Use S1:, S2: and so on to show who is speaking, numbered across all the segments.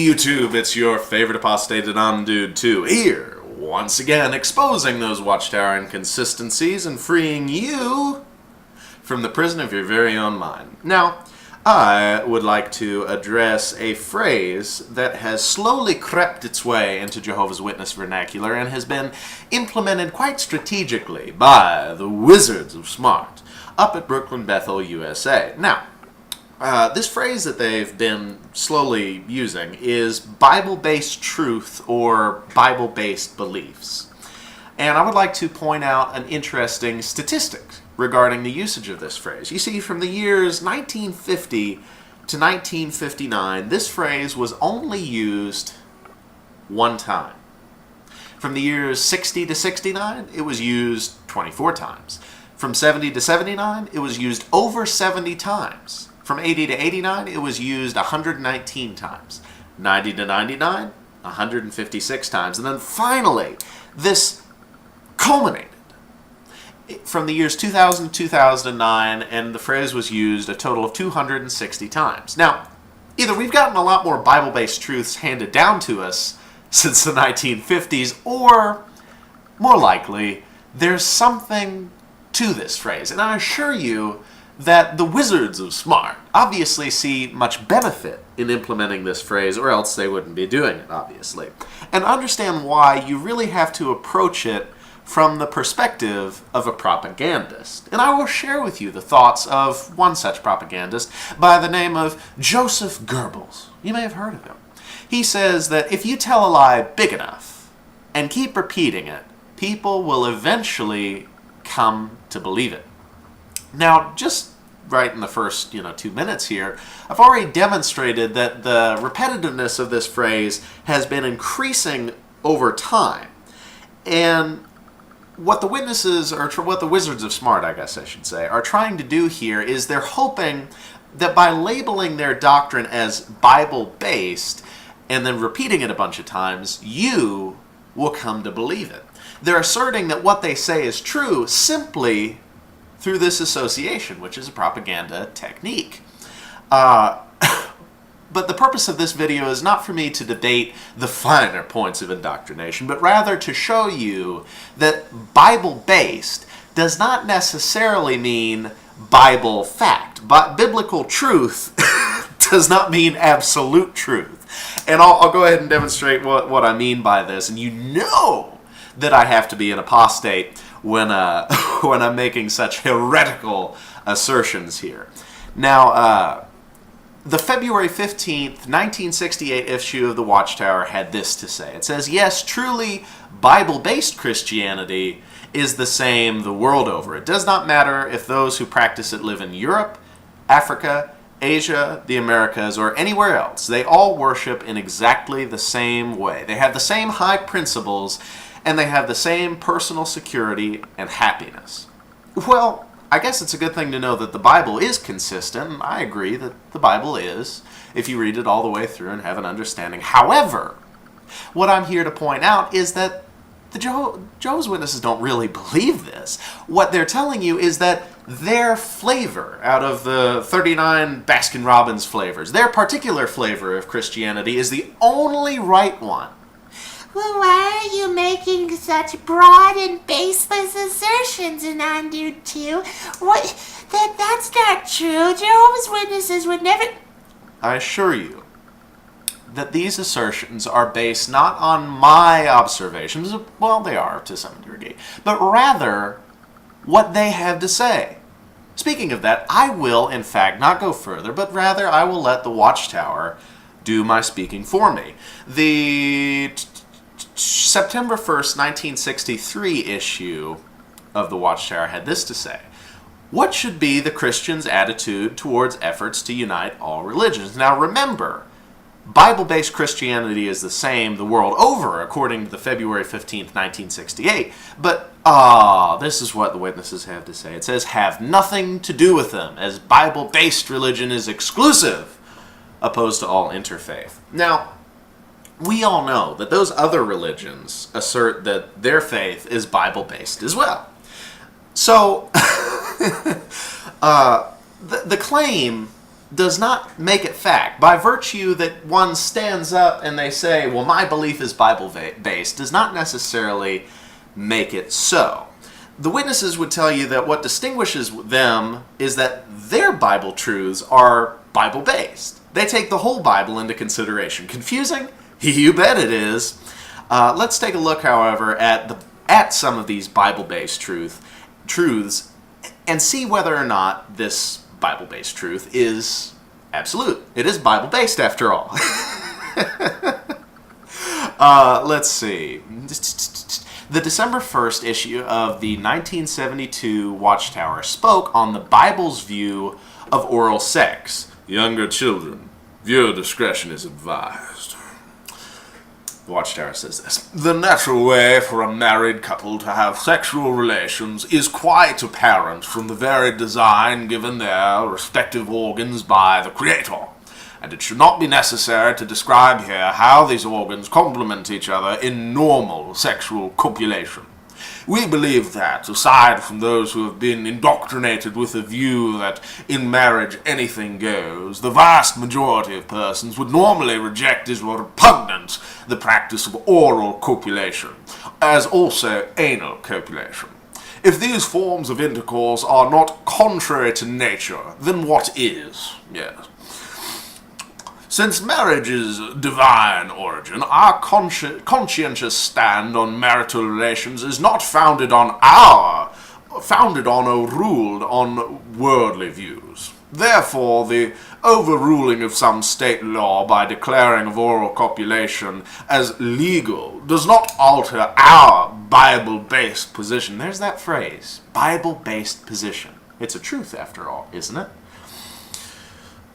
S1: YouTube, it's your favorite apostated undude 2 here, once again exposing those Watchtower inconsistencies and freeing you from the prison of your very own mind. Now, I would like to address a phrase that has slowly crept its way into Jehovah's Witness vernacular and has been implemented quite strategically by the Wizards of Smart up at Brooklyn, Bethel, USA. Now, this phrase that they've been slowly using is Bible-based truth or Bible-based beliefs. And I would like to point out an interesting statistic regarding the usage of this phrase. You see, from the years 1950 to 1959, this phrase was only used one time. From the years 60 to 69, it was used 24 times. From 70 to 79, it was used over 70 times. From 80 to 89, it was used 119 times. 90 to 99, 156 times. And then finally, this culminated from the years 2000 to 2009, and the phrase was used a total of 260 times. Now, either we've gotten a lot more Bible-based truths handed down to us since the 1950s, or, more likely, there's something to this phrase. And I assure you that the Wizards of Smart obviously see much benefit in implementing this phrase, or else they wouldn't be doing it, obviously. And understand why you really have to approach it from the perspective of a propagandist. And I will share with you the thoughts of one such propagandist by the name of Joseph Goebbels. You may have heard of him. He says that if you tell a lie big enough and keep repeating it, people will eventually come to believe it. Now, just right in the first 2 minutes here, I've already demonstrated that the repetitiveness of this phrase has been increasing over time. And what the witnesses, or what the Wizards of Smart, I guess I should say, are trying to do here is they're hoping that by labeling their doctrine as Bible-based and then repeating it a bunch of times, you will come to believe it. They're asserting that what they say is true simply through this association, which is a propaganda technique. But the purpose of this video is not for me to debate the finer points of indoctrination, but rather to show you that Bible-based does not necessarily mean Bible fact. But biblical truth does not mean absolute truth. And I'll go ahead and demonstrate what I mean by this. And you know that I have to be an apostate when I'm making such heretical assertions here. Now, the February 15th, 1968 issue of the Watchtower had this to say. It says, yes, truly, Bible-based Christianity is the same the world over. It does not matter if those who practice it live in Europe, Africa, Asia, the Americas, or anywhere else. They all worship in exactly the same way. They have the same high principles, and they have the same personal security and happiness. Well, I guess it's a good thing to know that the Bible is consistent, and I agree that the Bible is, if you read it all the way through and have an understanding. However, what I'm here to point out is that the Jehovah's Witnesses don't really believe this. What they're telling you is that their flavor, out of the 39 Baskin-Robbins flavors, their particular flavor of Christianity is the only right one.
S2: Well, why are you making such broad and baseless assertions, Anandu 2? That's not true. Jehovah's Witnesses would never...
S1: I assure you that these assertions are based not on my observations, well, they are to some degree, but rather what they have to say. Speaking of that, I will, in fact, not go further, but rather I will let the Watchtower do my speaking for me. The September 1st, 1963 issue of the Watchtower had this to say. What should be the Christian's attitude towards efforts to unite all religions? Now remember, Bible-based Christianity is the same the world over, according to the February 15th, 1968. But, this is what the witnesses have to say. It says, have nothing to do with them, as Bible-based religion is exclusive, opposed to all interfaith. Now, we all know that those other religions assert that their faith is Bible-based as well. So, the claim does not make it fact. By virtue that one stands up and they say, well, my belief is Bible-based, does not necessarily make it so. The witnesses would tell you that what distinguishes them is that their Bible truths are Bible-based. They take the whole Bible into consideration. Confusing? You bet it is. Let's take a look, however, at some of these Bible-based truths and see whether or not this Bible-based truth is absolute. It is Bible-based, after all. Let's see. The December 1st issue of the 1972 Watchtower spoke on the Bible's view of oral sex. Younger children, viewer discretion is advised. The Watchtower says this. The natural way for a married couple to have sexual relations is quite apparent from the very design given their respective organs by the Creator, and it should not be necessary to describe here how these organs complement each other in normal sexual copulation. We believe that, aside from those who have been indoctrinated with the view that in marriage anything goes, the vast majority of persons would normally reject as repugnant the practice of oral copulation, as also anal copulation. If these forms of intercourse are not contrary to nature, then what is? Yes. Since marriage is divine origin, our conscientious stand on marital relations is not founded on or ruled on worldly views. Therefore, the overruling of some state law by declaring of oral copulation as legal does not alter our Bible-based position. There's that phrase, Bible-based position. It's a truth, after all, isn't it?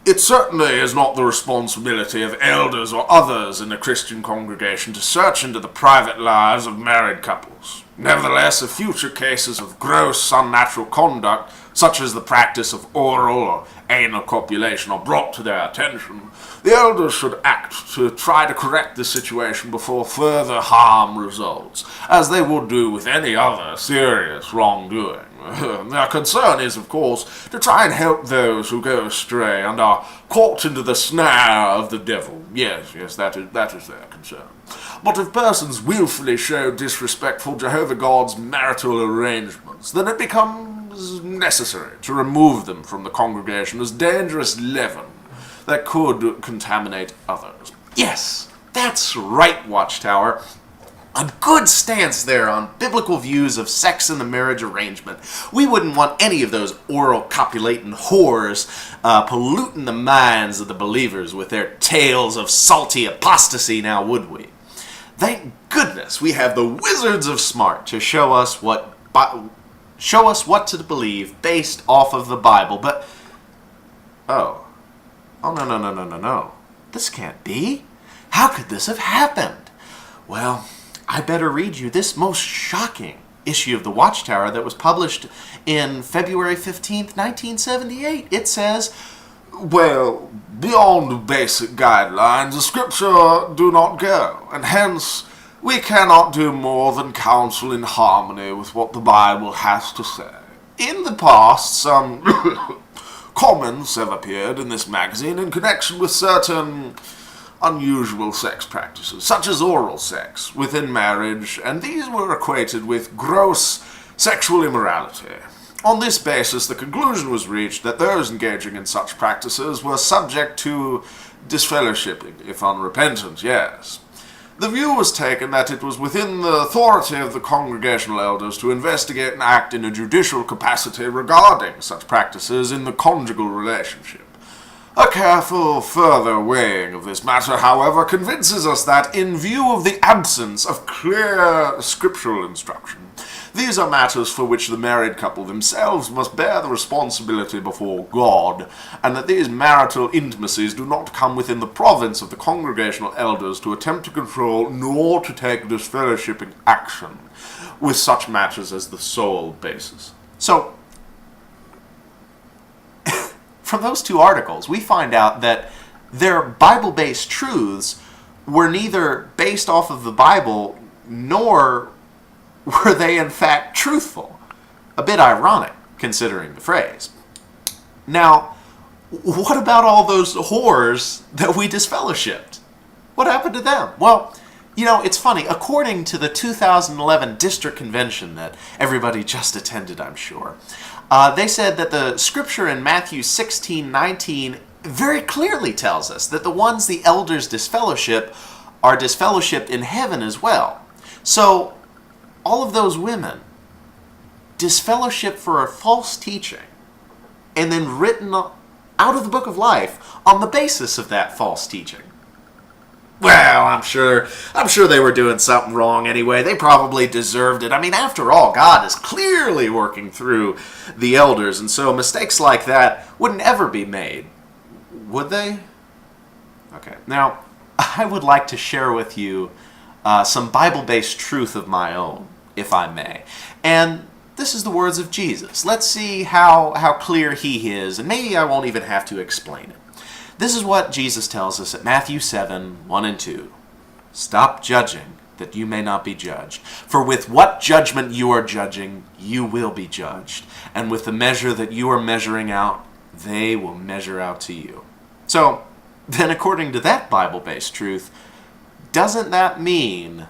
S1: It certainly is not the responsibility of elders or others in a Christian congregation to search into the private lives of married couples. Nevertheless, if future cases of gross, unnatural conduct, such as the practice of oral or anal copulation, are brought to their attention, the elders should act to try to correct the situation before further harm results, as they would do with any other serious wrongdoing. Their concern is, of course, to try and help those who go astray and are caught into the snare of the devil. Yes, that is their concern. But if persons willfully show disrespect for Jehovah God's marital arrangements, then it becomes necessary to remove them from the congregation as dangerous leaven that could contaminate others. Yes, that's right, Watchtower. A good stance there on biblical views of sex in the marriage arrangement. We wouldn't want any of those oral copulating whores polluting the minds of the believers with their tales of salty apostasy, now would we? Thank goodness we have the wizards of smart to show us what to believe based off of the Bible. But no. This can't be. How could this have happened? Well, I better read you this most shocking issue of the Watchtower that was published in February 15th, 1978. It says, well, beyond basic guidelines, the Scripture do not go, and hence we cannot do more than counsel in harmony with what the Bible has to say. In the past, some comments have appeared in this magazine in connection with certain unusual sex practices, such as oral sex within marriage, and these were equated with gross sexual immorality. On this basis, the conclusion was reached that those engaging in such practices were subject to disfellowshipping, if unrepentant, yes. The view was taken that it was within the authority of the congregational elders to investigate and act in a judicial capacity regarding such practices in the conjugal relationship. A careful further weighing of this matter, however, convinces us that, in view of the absence of clear scriptural instruction, these are matters for which the married couple themselves must bear the responsibility before God, and that these marital intimacies do not come within the province of the congregational elders to attempt to control nor to take disfellowshipping action with such matters as the sole basis. So, from those two articles, we find out that their Bible-based truths were neither based off of the Bible, nor were they in fact truthful. A bit ironic, considering the phrase. Now, what about all those whores that we disfellowshipped? What happened to them? Well, it's funny. According to the 2011 District Convention that everybody just attended, I'm sure, they said that the scripture in Matthew 16:19 very clearly tells us that the ones the elders disfellowship are disfellowshipped in heaven as well. So, all of those women disfellowship for a false teaching and then written out of the book of life on the basis of that false teaching. Well, I'm sure they were doing something wrong anyway. They probably deserved it. I mean, after all, God is clearly working through the elders, and so mistakes like that wouldn't ever be made. Would they? Okay. Now, I would like to share with you some Bible-based truth of my own, if I may. And this is the words of Jesus. Let's see how clear he is, and maybe I won't even have to explain it. This is what Jesus tells us at Matthew 7:1 and 2. Stop judging, that you may not be judged. For with what judgment you are judging, you will be judged. And with the measure that you are measuring out, they will measure out to you. So, then according to that Bible-based truth, doesn't that mean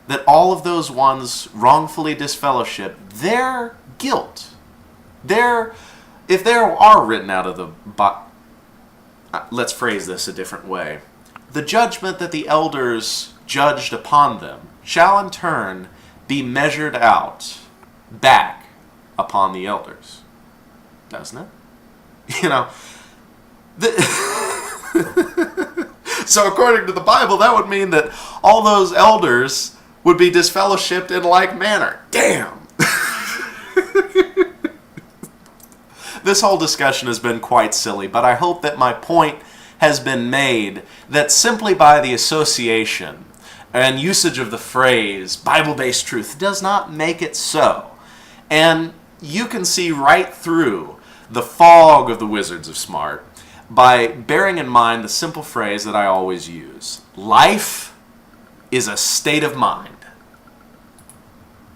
S1: that all of those ones wrongfully disfellowship, their guilt, if they are written out of the let's phrase this a different way. The judgment that the elders judged upon them shall in turn be measured out back upon the elders. Doesn't it? So according to the Bible, that would mean that all those elders would be disfellowshipped in like manner. Damn! This whole discussion has been quite silly, but I hope that my point has been made that simply by the association and usage of the phrase Bible-based truth does not make it so. And you can see right through the fog of the wizards of smart by bearing in mind the simple phrase that I always use. Life is a state of mind.